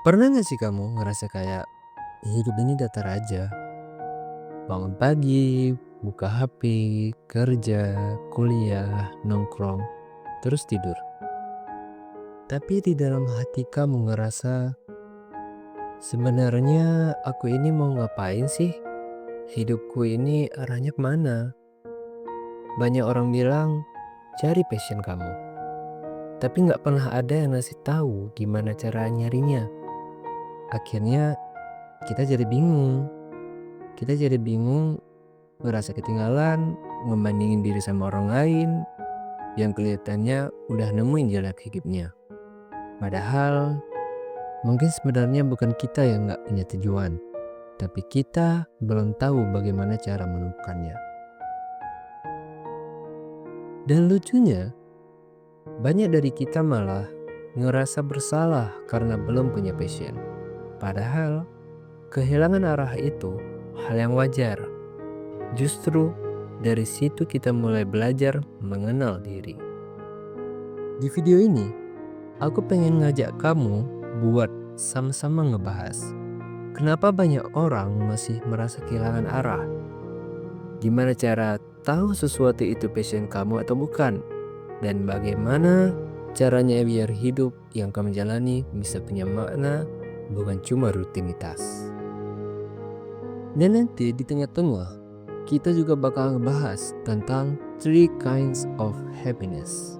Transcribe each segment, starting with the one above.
Pernah gak sih kamu ngerasa kayak hidup ini datar aja? Bangun pagi, buka HP, kerja, kuliah, nongkrong, terus tidur. Tapi di dalam hati kamu ngerasa, sebenarnya aku ini mau ngapain sih? Hidupku ini arahnya kemana? Banyak orang bilang, cari passion kamu. Tapi gak pernah ada yang ngasih tahu gimana cara nyarinya. Akhirnya kita jadi bingung. Kita jadi bingung, ngerasa ketinggalan, ngebandingin diri sama orang lain yang kelihatannya udah nemuin jalan hidupnya. Padahal mungkin sebenarnya bukan kita yang nggak punya tujuan, tapi kita belum tahu bagaimana cara menemukannya. Dan lucunya, banyak dari kita malah ngerasa bersalah karena belum punya passion. Padahal kehilangan arah itu hal yang wajar. Justru dari situ kita mulai belajar mengenal diri. Di video ini, aku pengen ngajak kamu buat sama-sama ngebahas kenapa banyak orang masih merasa kehilangan arah. Gimana cara tahu sesuatu itu passion kamu atau bukan? Dan bagaimana caranya biar hidup yang kamu jalani bisa punya makna, bukan cuma rutinitas. Dan nanti di tengah-tengah, kita juga bakal ngebahas tentang 3 kinds of happiness.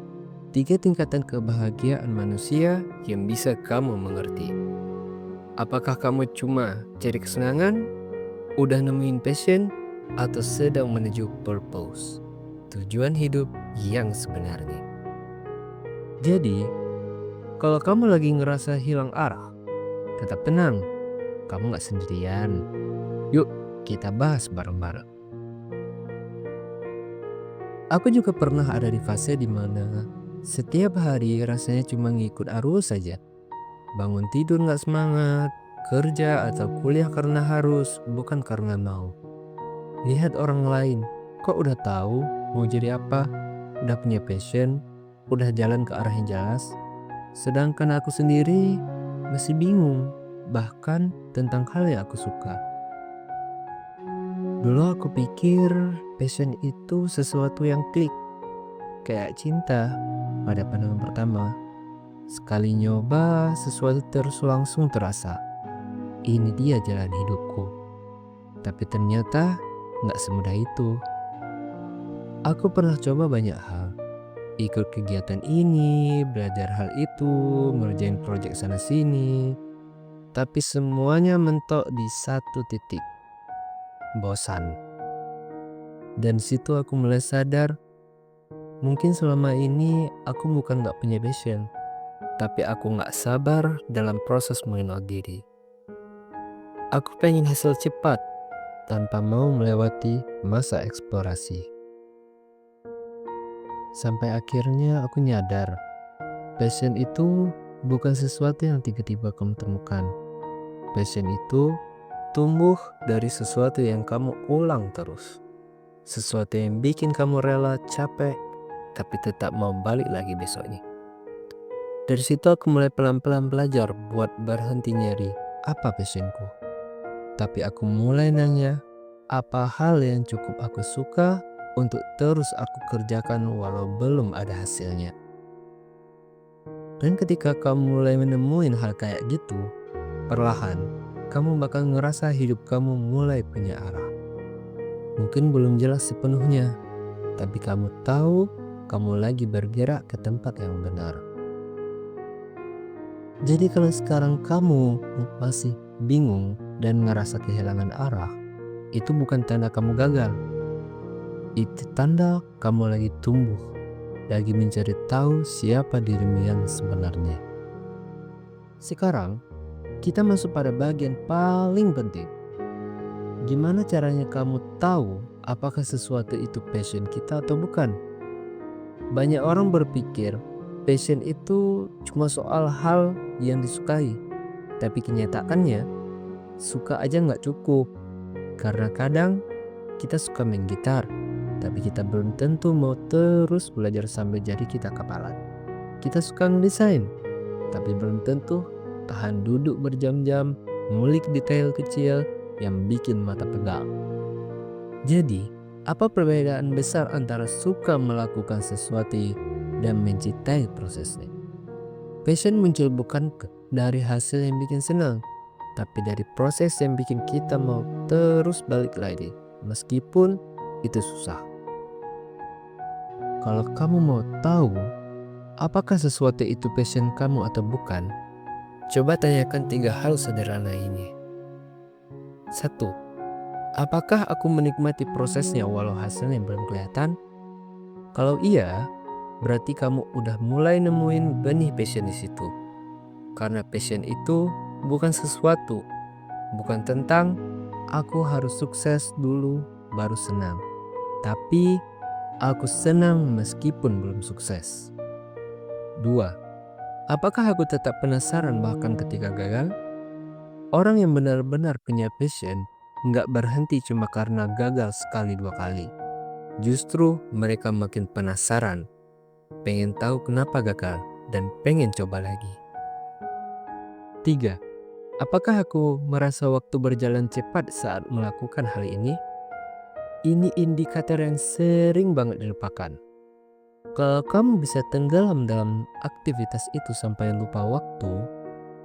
3 tingkatan kebahagiaan manusia yang bisa kamu mengerti. Apakah kamu cuma cari kesenangan, udah nemuin passion, atau sedang menuju purpose, tujuan hidup yang sebenarnya. Jadi, kalau kamu lagi ngerasa hilang arah, tetap tenang, kamu gak sendirian. Yuk, kita bahas bareng-bareng. Aku juga pernah ada di fase dimana setiap hari rasanya cuma ngikut arus saja. Bangun tidur gak semangat, kerja atau kuliah karena harus, bukan karena mau. Lihat orang lain, kok udah tahu mau jadi apa, udah punya passion, udah jalan ke arah yang jelas. Sedangkan aku sendiri masih bingung, bahkan tentang hal yang aku suka. Dulu aku pikir passion itu sesuatu yang klik, kayak cinta pada pandangan pertama. Sekali nyoba sesuatu terus langsung terasa, ini dia jalan hidupku. Tapi ternyata gak semudah itu. Aku pernah coba banyak hal, ikut kegiatan ini, belajar hal itu, ngerjain proyek sana sini. Tapi semuanya mentok di satu titik, bosan. Dan situ aku mulai sadar, mungkin selama ini aku bukan gak punya passion, tapi aku gak sabar dalam proses mengenal diri. Aku pengen hasil cepat tanpa mau melewati masa eksplorasi. Sampai akhirnya aku nyadar, passion itu bukan sesuatu yang tiba-tiba kamu temukan. Passion itu tumbuh dari sesuatu yang kamu ulang terus. Sesuatu yang bikin kamu rela capek, tapi tetap mau balik lagi besoknya. Dari situ aku mulai pelan-pelan belajar buat berhenti nyari apa passionku. Tapi aku mulai nanya, apa hal yang cukup aku suka untuk terus aku kerjakan walau belum ada hasilnya. Dan ketika kamu mulai menemuin hal kayak gitu, perlahan kamu bakal ngerasa hidup kamu mulai punya arah. Mungkin belum jelas sepenuhnya, tapi kamu tahu kamu lagi bergerak ke tempat yang benar. Jadi kalau sekarang kamu masih bingung dan ngerasa kehilangan arah, itu bukan tanda kamu gagal. Itu tanda kamu lagi tumbuh, lagi mencari tahu siapa dirimu yang sebenarnya. Sekarang, kita masuk pada bagian paling penting. Gimana caranya kamu tahu apakah sesuatu itu passion kita atau bukan? Banyak orang berpikir passion itu cuma soal hal yang disukai. Tapi kenyataannya, suka aja nggak cukup. Karena kadang kita suka main gitar, tapi kita belum tentu mau terus belajar sambil jadi kita kapalan. Kita suka ngedesain, tapi belum tentu tahan duduk berjam-jam, ngulik detail kecil yang bikin mata pegal. Jadi, apa perbedaan besar antara suka melakukan sesuatu dan mencintai prosesnya? Passion muncul bukan dari hasil yang bikin senang, tapi dari proses yang bikin kita mau terus balik lagi, meskipun itu susah. Kalau kamu mau tahu apakah sesuatu itu passion kamu atau bukan, coba tanyakan 3 hal sederhana ini. 1. Apakah aku menikmati prosesnya walau hasilnya belum kelihatan? Kalau iya, berarti kamu udah mulai nemuin benih passion di situ. Karena passion itu bukan sesuatu, bukan tentang aku harus sukses dulu baru senang. Tapi aku senang meskipun belum sukses. 2. Apakah aku tetap penasaran bahkan ketika gagal? Orang yang benar-benar punya passion nggak berhenti cuma karena gagal sekali 2 kali. Justru mereka makin penasaran, pengen tahu kenapa gagal, dan pengen coba lagi. 3. Apakah aku merasa waktu berjalan cepat saat melakukan hal ini? Ini indikator yang sering banget dilupakan. Kalau kamu bisa tenggelam dalam aktivitas itu sampai lupa waktu,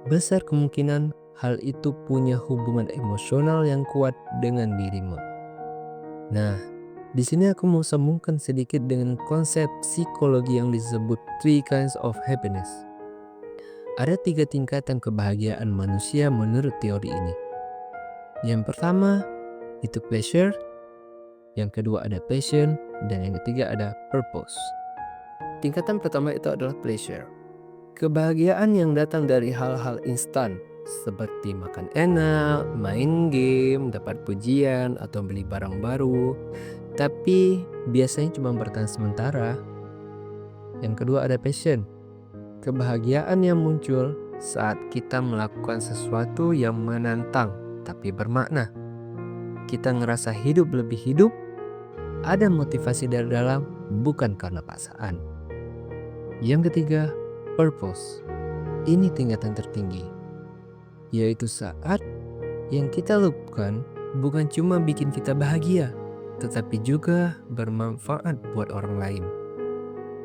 besar kemungkinan hal itu punya hubungan emosional yang kuat dengan dirimu. Nah, di sini aku mau sambungkan sedikit dengan konsep psikologi yang disebut 3 kinds of happiness. Ada 3 tingkatan kebahagiaan manusia menurut teori ini. Yang pertama itu pleasure, yang kedua ada passion, dan yang ketiga ada purpose. Tingkatan pertama itu adalah pleasure. Kebahagiaan yang datang dari hal-hal instan seperti makan enak, main game, dapat pujian, atau beli barang baru. Tapi biasanya cuma bertahan sementara. Yang kedua ada passion. Kebahagiaan yang muncul saat kita melakukan sesuatu yang menantang tapi bermakna. Kita ngerasa hidup lebih hidup, ada motivasi dari dalam, bukan karena paksaan. Yang ketiga, purpose. Ini tingkatan tertinggi, yaitu saat yang kita lakukan bukan cuma bikin kita bahagia, tetapi juga bermanfaat buat orang lain.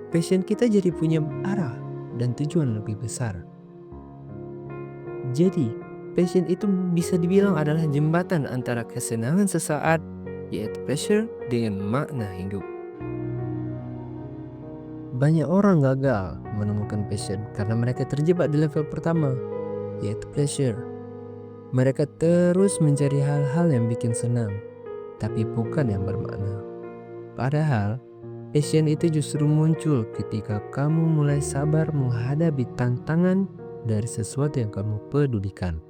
Passion kita jadi punya arah dan tujuan lebih besar. Jadi, passion itu bisa dibilang adalah jembatan antara kesenangan sesaat, yaitu pleasure, dengan makna hidup. Banyak orang gagal menemukan passion karena mereka terjebak di level pertama, yaitu pleasure. Mereka terus mencari hal-hal yang bikin senang, tapi bukan yang bermakna. Padahal, passion itu justru muncul ketika kamu mulai sabar menghadapi tantangan dari sesuatu yang kamu pedulikan.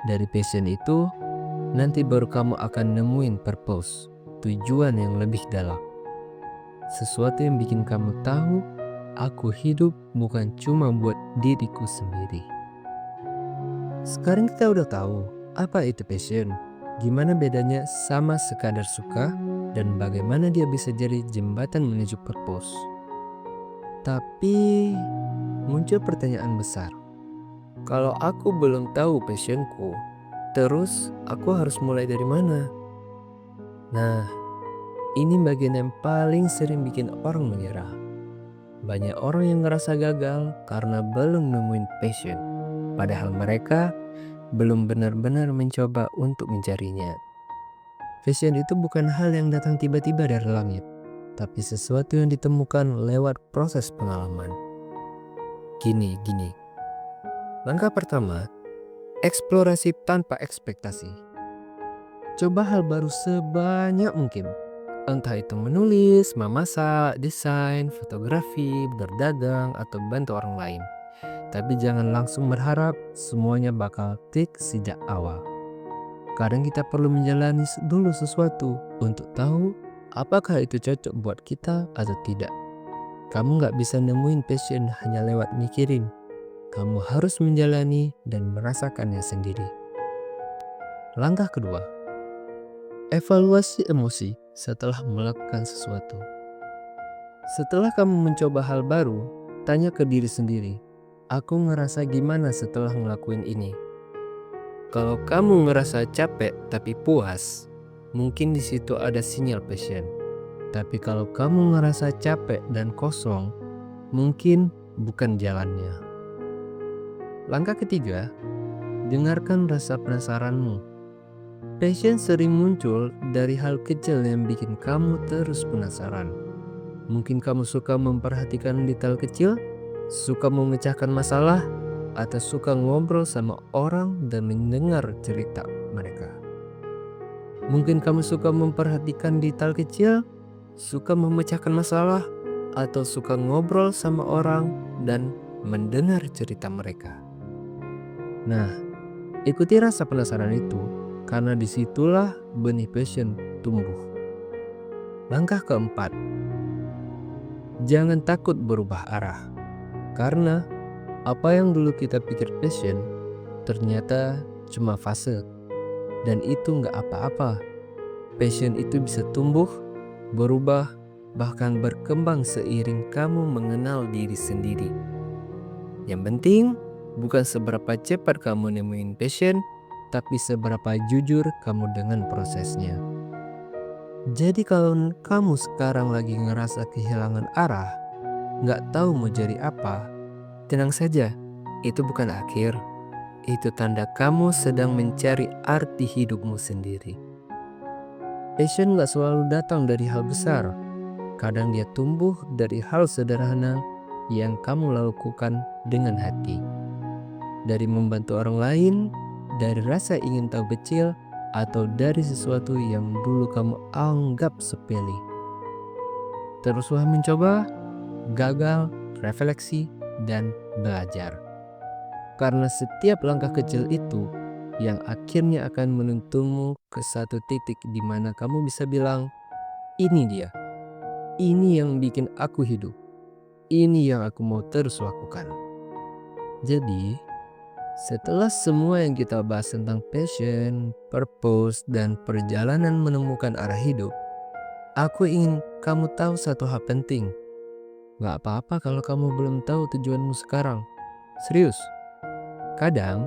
Dari passion itu, nanti baru kamu akan nemuin purpose, tujuan yang lebih dalam. Sesuatu yang bikin kamu tahu, aku hidup bukan cuma buat diriku sendiri. Sekarang kita udah tahu apa itu passion, gimana bedanya sama sekadar suka, dan bagaimana dia bisa jadi jembatan menuju purpose. Tapi muncul pertanyaan besar. Kalau aku belum tahu passionku, terus aku harus mulai dari mana? Nah, ini bagian yang paling sering bikin orang menyerah. Banyak orang yang ngerasa gagal karena belum nemuin passion, padahal mereka belum benar-benar mencoba untuk mencarinya. Passion itu bukan hal yang datang tiba-tiba dari langit, tapi sesuatu yang ditemukan lewat proses pengalaman. Gini. Langkah pertama, eksplorasi tanpa ekspektasi. Coba hal baru sebanyak mungkin. Entah itu menulis, memasak, desain, fotografi, berdagang, atau bantu orang lain. Tapi jangan langsung berharap semuanya bakal klik sejak awal. Kadang kita perlu menjalani dulu sesuatu untuk tahu apakah itu cocok buat kita atau tidak. Kamu gak bisa nemuin passion hanya lewat mikirin. Kamu harus menjalani dan merasakannya sendiri. Langkah kedua, evaluasi emosi setelah melakukan sesuatu. Setelah kamu mencoba hal baru, tanya ke diri sendiri, Aku ngerasa gimana setelah ngelakuin ini. Kalau kamu ngerasa capek tapi puas, mungkin di situ ada sinyal passion. Tapi kalau kamu ngerasa capek dan kosong, mungkin bukan jalannya. Langkah ketiga, dengarkan rasa penasaranmu. Passion sering muncul dari hal kecil yang bikin kamu terus penasaran. Mungkin kamu suka memperhatikan detail kecil, suka memecahkan masalah, atau suka ngobrol sama orang dan mendengar cerita mereka. Mungkin kamu suka memperhatikan detail kecil, suka memecahkan masalah, atau suka ngobrol sama orang dan mendengar cerita mereka. Nah, ikuti rasa penasaran itu karena disitulah benih passion tumbuh. Langkah keempat, jangan takut berubah arah. Karena apa yang dulu kita pikir passion ternyata cuma fase. Dan itu nggak apa-apa. Passion itu bisa tumbuh, berubah, bahkan berkembang seiring kamu mengenal diri sendiri. Yang penting bukan seberapa cepat kamu nemuin passion, tapi seberapa jujur kamu dengan prosesnya. Jadi kalau kamu sekarang lagi ngerasa kehilangan arah, nggak tahu mau jadi apa, tenang saja, itu bukan akhir. Itu tanda kamu sedang mencari arti hidupmu sendiri. Passion gak selalu datang dari hal besar. Kadang dia tumbuh dari hal sederhana yang kamu lakukan dengan hati. Dari membantu orang lain, dari rasa ingin tahu kecil, atau dari sesuatu yang dulu kamu anggap sepele. Teruslah mencoba, gagal, refleksi, dan belajar. Karena setiap langkah kecil itu yang akhirnya akan menuntunmu ke satu titik di mana kamu bisa bilang, ini dia, ini yang bikin aku hidup, ini yang aku mau terus lakukan. Jadi, setelah semua yang kita bahas tentang passion, purpose, dan perjalanan menemukan arah hidup, aku ingin kamu tahu satu hal penting. Gak apa-apa kalau kamu belum tahu tujuanmu sekarang. Serius. Kadang,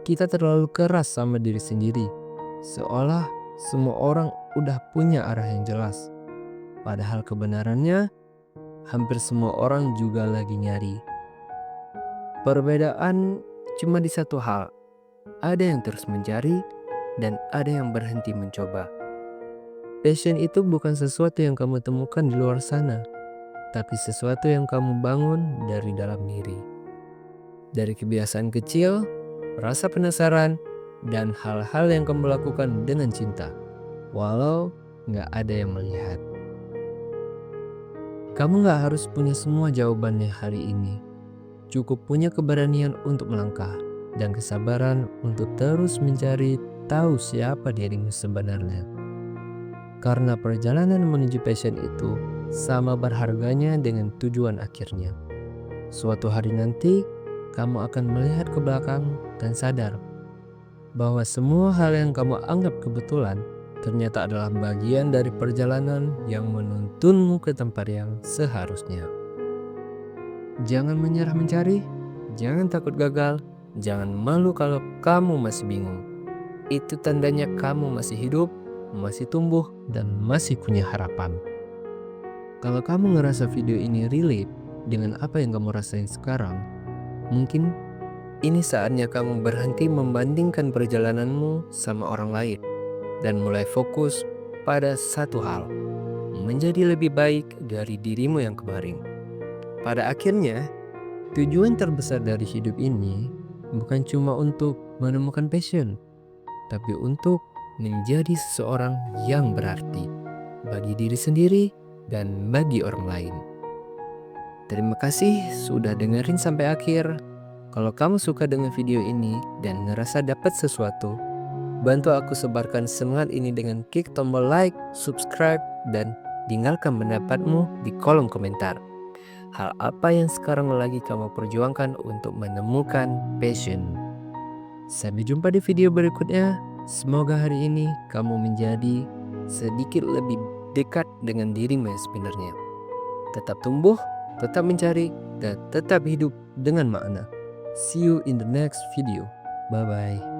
kita terlalu keras sama diri sendiri, seolah semua orang udah punya arah yang jelas. Padahal kebenarannya, hampir semua orang juga lagi nyari. Perbedaan cuma di satu hal, ada yang terus mencari dan ada yang berhenti mencoba. Passion itu bukan sesuatu yang kamu temukan di luar sana, tapi sesuatu yang kamu bangun dari dalam diri. Dari kebiasaan kecil, rasa penasaran, dan hal-hal yang kamu lakukan dengan cinta, walau gak ada yang melihat. Kamu gak harus punya semua jawabannya hari ini. Cukup punya keberanian untuk melangkah, dan kesabaran untuk terus mencari tahu siapa dirimu sebenarnya. Karena perjalanan menuju passion itu sama berharganya dengan tujuan akhirnya. Suatu hari nanti, kamu akan melihat ke belakang dan sadar bahwa semua hal yang kamu anggap kebetulan ternyata adalah bagian dari perjalanan yang menuntunmu ke tempat yang seharusnya. Jangan menyerah mencari, jangan takut gagal, jangan malu kalau kamu masih bingung. Itu tandanya kamu masih hidup, masih tumbuh, dan masih punya harapan. Kalau kamu ngerasa video ini relate dengan apa yang kamu rasain sekarang, mungkin ini saatnya kamu berhenti membandingkan perjalananmu sama orang lain dan mulai fokus pada satu hal, menjadi lebih baik dari dirimu yang kemarin. Pada akhirnya, tujuan terbesar dari hidup ini bukan cuma untuk menemukan passion, tapi untuk menjadi seseorang yang berarti bagi diri sendiri dan bagi orang lain. Terima kasih sudah dengerin sampai akhir. Kalau kamu suka dengan video ini dan ngerasa dapat sesuatu, bantu aku sebarkan semangat ini dengan klik tombol like, subscribe, dan tinggalkan pendapatmu di kolom komentar. Hal apa yang sekarang lagi kamu perjuangkan untuk menemukan passion? Sampai jumpa di video berikutnya. Semoga hari ini kamu menjadi sedikit lebih dekat dengan dirimu yang sebenarnya. Tetap tumbuh, tetap mencari, dan tetap hidup dengan makna. See you in the next video. Bye bye.